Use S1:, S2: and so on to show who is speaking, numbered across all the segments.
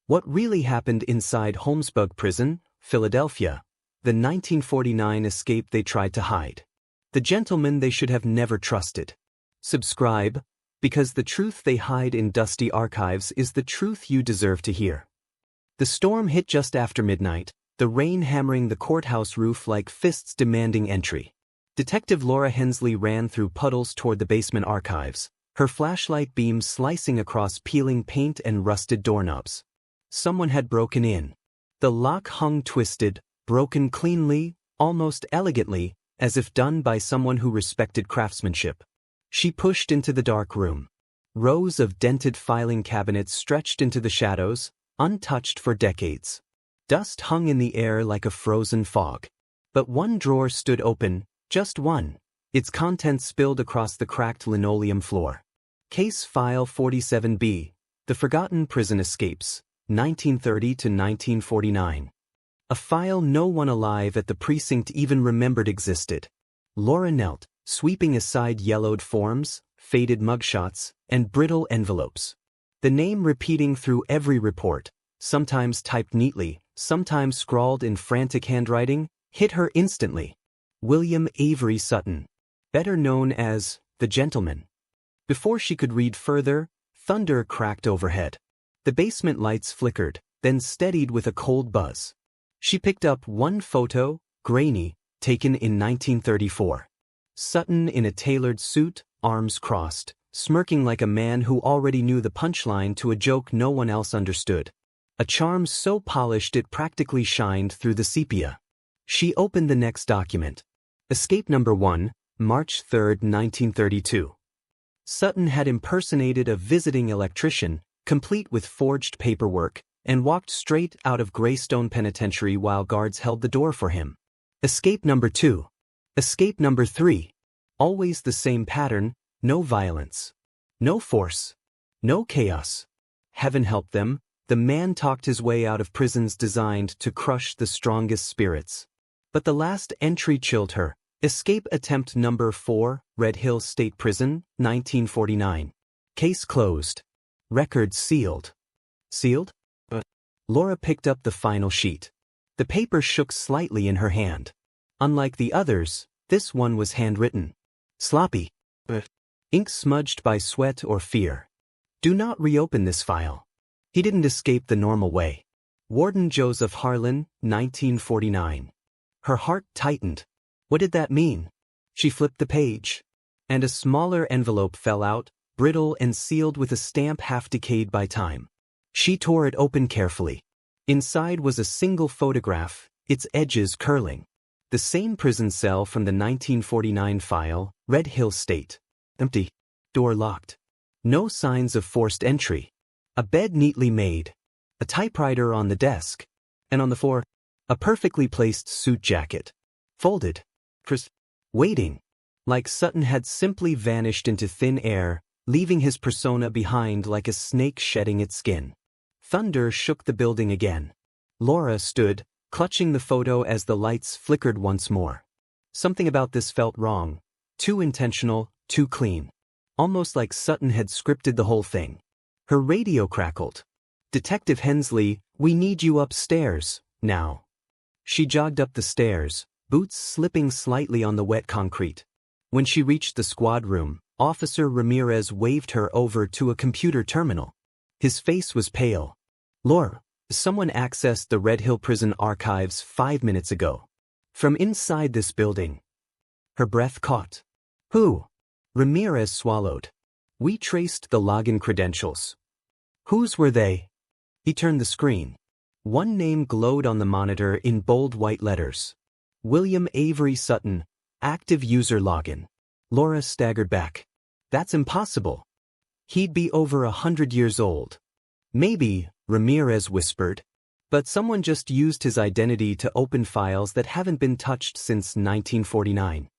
S1: What really happened inside Holmesburg Prison, Philadelphia, the 1949 escape they tried to hide. The gentleman they should have never trusted. Subscribe, because the truth they hide in dusty archives is the truth you deserve to hear. The storm hit just after midnight, the rain hammering the courthouse roof like fists demanding entry. Detective Laura Hensley ran through puddles toward the basement archives, her flashlight beam slicing across peeling paint and rusted doorknobs. Someone had broken in. The lock hung twisted, broken cleanly, almost elegantly, as if done by someone who respected craftsmanship. She pushed into the dark room. Rows of dented filing cabinets stretched into the shadows, untouched for decades. Dust hung in the air like a frozen fog. But one drawer stood open, just one, its contents spilled across the cracked linoleum floor. Case File 47B, The Forgotten Prison Escapes, 1930 to 1949. A file no one alive at the precinct even remembered existed. Laura knelt, sweeping aside yellowed forms, faded mugshots, and brittle envelopes. The name repeating through every report, sometimes typed neatly, sometimes scrawled in frantic handwriting, hit her instantly. William Avery Sutton, better known as the Gentleman. Before she could read further, thunder cracked overhead. The basement lights flickered, then steadied with a cold buzz. She picked up one photo, grainy, taken in 1934. Sutton in a tailored suit, arms crossed, smirking like a man who already knew the punchline to a joke no one else understood. A charm so polished it practically shined through the sepia. She opened the next document. Escape number 1, March 3, 1932. Sutton had impersonated a visiting electrician, complete with forged paperwork, and walked straight out of Greystone Penitentiary while guards held the door for him. Escape number 2. Escape number 3. Always the same pattern, no violence. No force. No chaos. Heaven help them, the man talked his way out of prisons designed to crush the strongest spirits. But the last entry chilled her. Escape attempt number 4, Red Hill State Prison, 1949. Case closed. Record sealed. Sealed? Laura picked up the final sheet. The paper shook slightly in her hand. Unlike the others, this one was handwritten. Sloppy. Ink smudged by sweat or fear. Do not reopen this file. He didn't escape the normal way. Warden Joseph Harlan, 1949. Her heart tightened. What did that mean? She flipped the page. And a smaller envelope fell out, brittle and sealed with a stamp half decayed by time. She tore it open carefully. Inside was a single photograph, its edges curling. The same prison cell from the 1949 file, Red Hill State. Empty. Door locked. No signs of forced entry. A bed neatly made. A typewriter on the desk. And on the floor, a perfectly placed suit jacket. Folded. Waiting. Like Sutton had simply vanished into thin air, leaving his persona behind like a snake shedding its skin. Thunder shook the building again. Laura stood, clutching the photo as the lights flickered once more. Something about this felt wrong. Too intentional, too clean. Almost like Sutton had scripted the whole thing. Her radio crackled. Detective Hensley, we need you upstairs, now. She jogged up the stairs, boots slipping slightly on the wet concrete. When she reached the squad room, Officer Ramirez waved her over to a computer terminal. His face was pale. Laura, someone accessed the Red Hill Prison archives 5 minutes ago. From inside this building. Her breath caught. Who? Ramirez swallowed. We traced the login credentials. Whose were they? He turned the screen. One name glowed on the monitor in bold white letters. William Avery Sutton, active user login. Laura staggered back. That's impossible. He'd be over 100 years old. Maybe, Ramirez whispered. But someone just used his identity to open files that haven't been touched since 1949.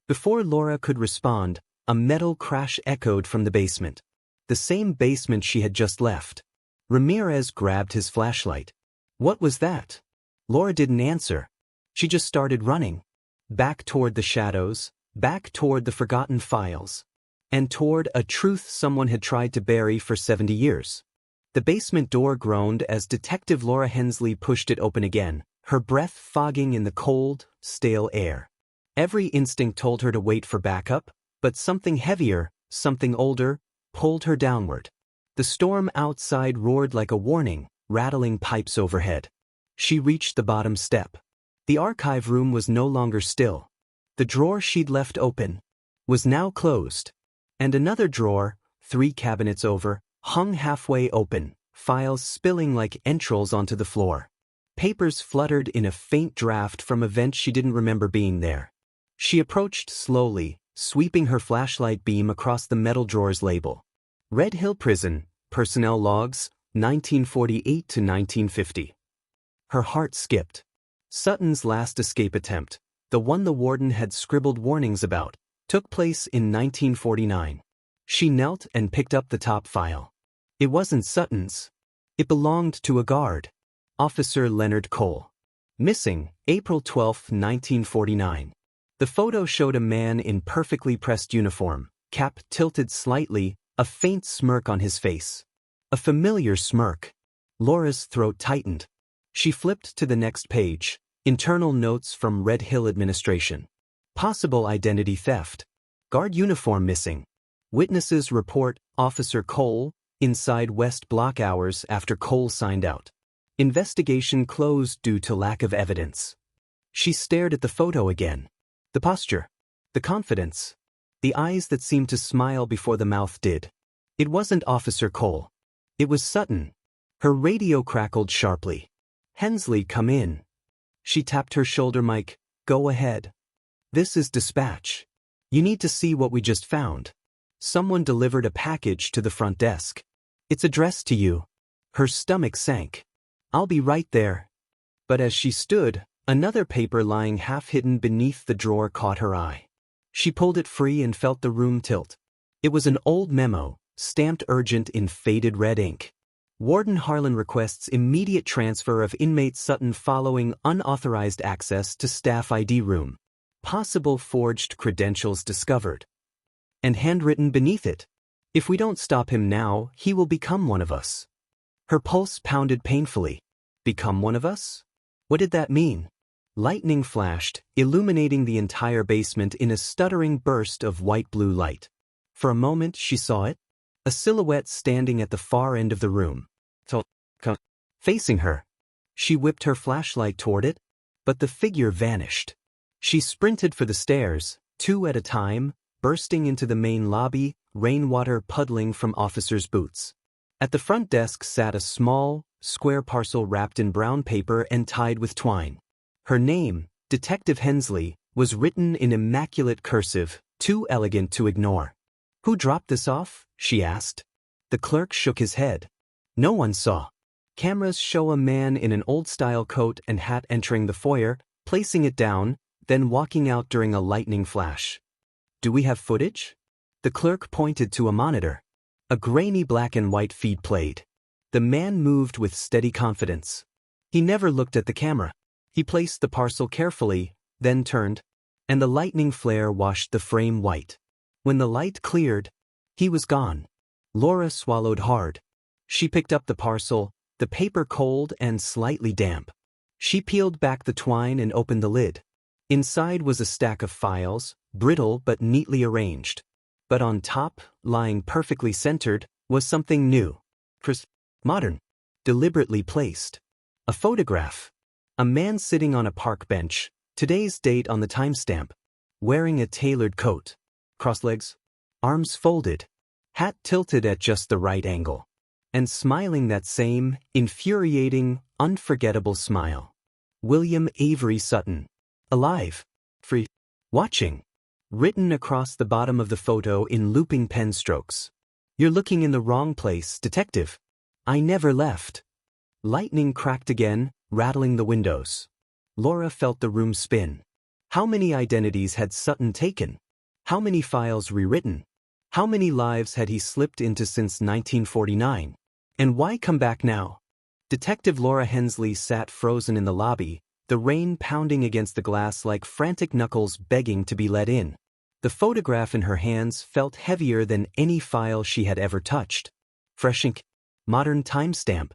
S1: Before Laura could respond, a metal crash echoed from the basement. The same basement she had just left. Ramirez grabbed his flashlight. What was that? Laura didn't answer. She just started running. Back toward the shadows, back toward the forgotten files. And toward a truth someone had tried to bury for 70 years. The basement door groaned as Detective Laura Hensley pushed it open again, her breath fogging in the cold, stale air. Every instinct told her to wait for backup, but something heavier, something older, pulled her downward. The storm outside roared like a warning, rattling pipes overhead. She reached the bottom step. The archive room was no longer still. The drawer she'd left open was now closed. And another drawer, 3 cabinets over, hung halfway open, files spilling like entrails onto the floor. Papers fluttered in a faint draft from events she didn't remember being there. She approached slowly, sweeping her flashlight beam across the metal drawer's label. Red Hill Prison, Personnel Logs, 1948 to 1950. Her heart skipped. Sutton's last escape attempt, the one the warden had scribbled warnings about, took place in 1949. She knelt and picked up the top file. It wasn't Sutton's. It belonged to a guard. Officer Leonard Cole. Missing, April 12, 1949. The photo showed a man in perfectly pressed uniform, cap tilted slightly, a faint smirk on his face. A familiar smirk. Laura's throat tightened. She flipped to the next page. Internal notes from Red Hill Administration. Possible identity theft. Guard uniform missing. Witnesses report Officer Cole, inside West Block hours after Cole signed out. Investigation closed due to lack of evidence. She stared at the photo again. The posture. The confidence. The eyes that seemed to smile before the mouth did. It wasn't Officer Cole. It was Sutton. Her radio crackled sharply. Hensley, come in. She tapped her shoulder mic. Go ahead. This is dispatch. You need to see what we just found. Someone delivered a package to the front desk. It's addressed to you. Her stomach sank. I'll be right there. But as she stood, another paper lying half-hidden beneath the drawer caught her eye. She pulled it free and felt the room tilt. It was an old memo, stamped urgent in faded red ink. Warden Harlan requests immediate transfer of inmate Sutton following unauthorized access to staff ID room. Possible forged credentials discovered. And handwritten beneath it. If we don't stop him now, he will become one of us. Her pulse pounded painfully. Become one of us? What did that mean? Lightning flashed, illuminating the entire basement in a stuttering burst of white-blue light. For a moment she saw it. A silhouette standing at the far end of the room. Facing her. She whipped her flashlight toward it, but the figure vanished. She sprinted for the stairs, 2 at a time, bursting into the main lobby, rainwater puddling from officers' boots. At the front desk sat a small, square parcel wrapped in brown paper and tied with twine. Her name, Detective Hensley, was written in immaculate cursive, too elegant to ignore. Who dropped this off? She asked. The clerk shook his head. No one saw. Cameras show a man in an old-style coat and hat entering the foyer, placing it down, then walking out during a lightning flash. Do we have footage? The clerk pointed to a monitor. A grainy black and white feed played. The man moved with steady confidence. He never looked at the camera. He placed the parcel carefully, then turned, and the lightning flare washed the frame white. When the light cleared, he was gone. Laura swallowed hard. She picked up the parcel, the paper cold and slightly damp. She peeled back the twine and opened the lid. Inside was a stack of files, brittle but neatly arranged. But on top, lying perfectly centered, was something new. Crisp, modern, deliberately placed. A photograph. A man sitting on a park bench, today's date on the timestamp, wearing a tailored coat. Crossed legs, arms folded, hat tilted at just the right angle, and smiling that same, infuriating, unforgettable smile. William Avery Sutton. Alive. Free. Watching. Written across the bottom of the photo in looping pen strokes. You're looking in the wrong place, detective. I never left. Lightning cracked again, rattling the windows. Laura felt the room spin. How many identities had Sutton taken? How many files rewritten? How many lives had he slipped into since 1949? And why come back now? Detective Laura Hensley sat frozen in the lobby, the rain pounding against the glass like frantic knuckles begging to be let in. The photograph in her hands felt heavier than any file she had ever touched. Fresh ink. modern timestamp,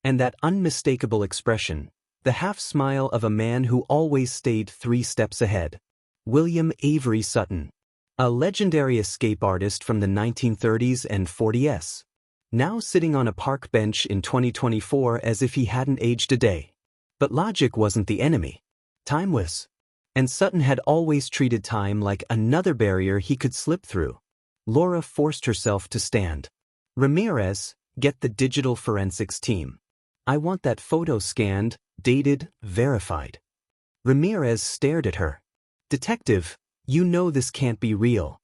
S1: and that unmistakable expression, the half-smile of a man who always stayed 3 steps ahead. William Avery Sutton, a legendary escape artist from the 1930s and 40s, now sitting on a park bench in 2024 as if he hadn't aged a day. But logic wasn't the enemy. Time was. And Sutton had always treated time like another barrier he could slip through. Laura forced herself to stand. Ramirez, get the digital forensics team. I want that photo scanned, dated, verified. Ramirez stared at her. Detective, you know this can't be real.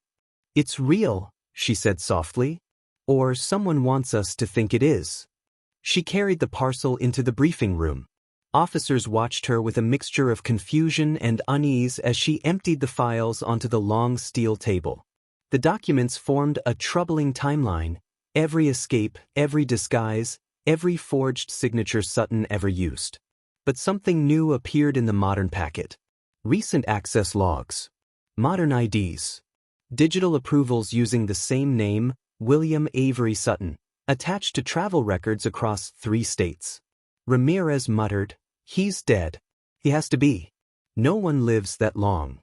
S1: It's real, she said softly. Or someone wants us to think it is. She carried the parcel into the briefing room. Officers watched her with a mixture of confusion and unease as she emptied the files onto the long steel table. The documents formed a troubling timeline. Every escape, every disguise, every forged signature Sutton ever used. But something new appeared in the modern packet. Recent access logs. Modern IDs. Digital approvals using the same name, William Avery Sutton, attached to travel records across 3 states. Ramirez muttered, "He's dead. He has to be. No one lives that long."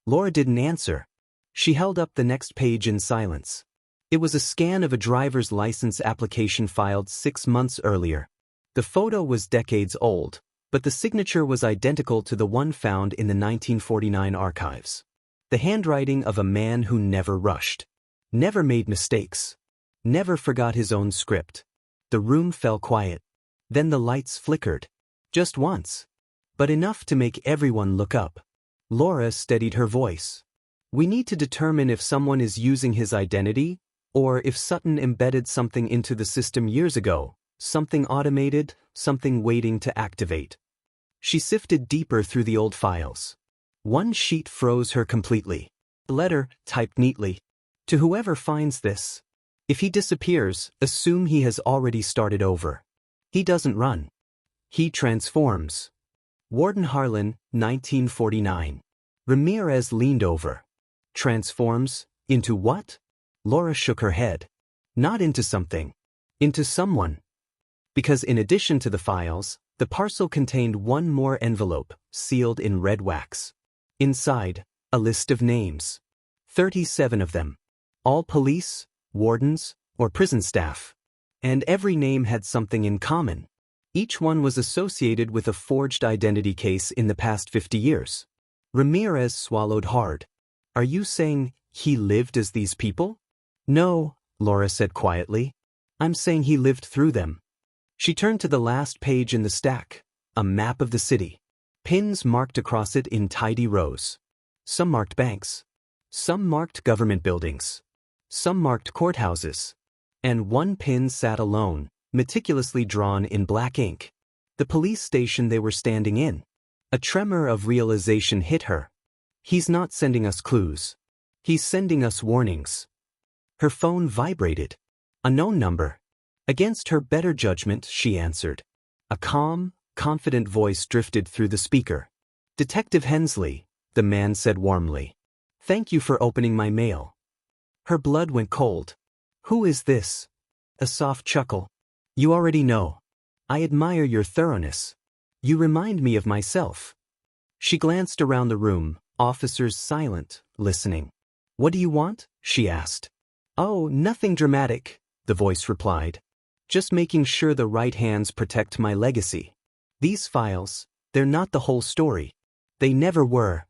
S1: Laura didn't answer. She held up the next page in silence. It was a scan of a driver's license application filed 6 months earlier. The photo was decades old, but the signature was identical to the one found in the 1949 archives. The handwriting of a man who never rushed, never made mistakes, never forgot his own script. The room fell quiet. Then the lights flickered. Just once. But enough to make everyone look up. Laura steadied her voice. We need to determine if someone is using his identity, or if Sutton embedded something into the system years ago, something automated, something waiting to activate. She sifted deeper through the old files. One sheet froze her completely. A letter, typed neatly. To whoever finds this. If he disappears, assume he has already started over. He doesn't run. He transforms. Warden Harlan, 1949. Ramirez leaned over. Transforms? Into what? Laura shook her head. Not into something. Into someone. Because in addition to the files, the parcel contained one more envelope, sealed in red wax. Inside, a list of names. 37 of them. All police, wardens, or prison staff. And every name had something in common. Each one was associated with a forged identity case in the past 50 years. Ramirez swallowed hard. Are you saying he lived as these people? No, Laura said quietly. I'm saying he lived through them. She turned to the last page in the stack, a map of the city. Pins marked across it in tidy rows. Some marked banks. Some marked government buildings. Some marked courthouses. And one pin sat alone, meticulously drawn in black ink. The police station they were standing in. A tremor of realization hit her. He's not sending us clues. He's sending us warnings. Her phone vibrated. A known number. Against her better judgment, she answered. A calm, confident voice drifted through the speaker. Detective Hensley, the man said warmly. Thank you for opening my mail. Her blood went cold. Who is this? A soft chuckle. You already know. I admire your thoroughness. You remind me of myself. She glanced around the room, officers silent, listening. What do you want? She asked. Oh, nothing dramatic, the voice replied. Just making sure the right hands protect my legacy. These files, they're not the whole story. They never were.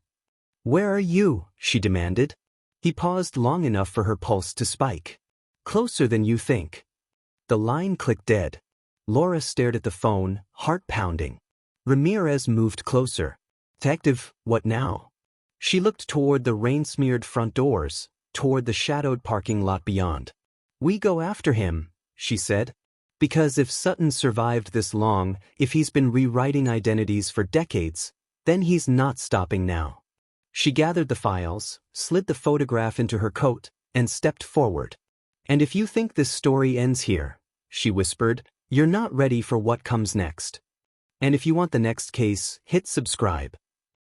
S1: Where are you? She demanded. He paused long enough for her pulse to spike. Closer than you think. The line clicked dead. Laura stared at the phone, heart pounding. Ramirez moved closer. Detective, what now? She looked toward the rain-smeared front doors, toward the shadowed parking lot beyond. We go after him, she said. Because if Sutton survived this long, if he's been rewriting identities for decades, then he's not stopping now. She gathered the files, slid the photograph into her coat, and stepped forward. And if you think this story ends here, she whispered, you're not ready for what comes next. And if you want the next case, hit subscribe.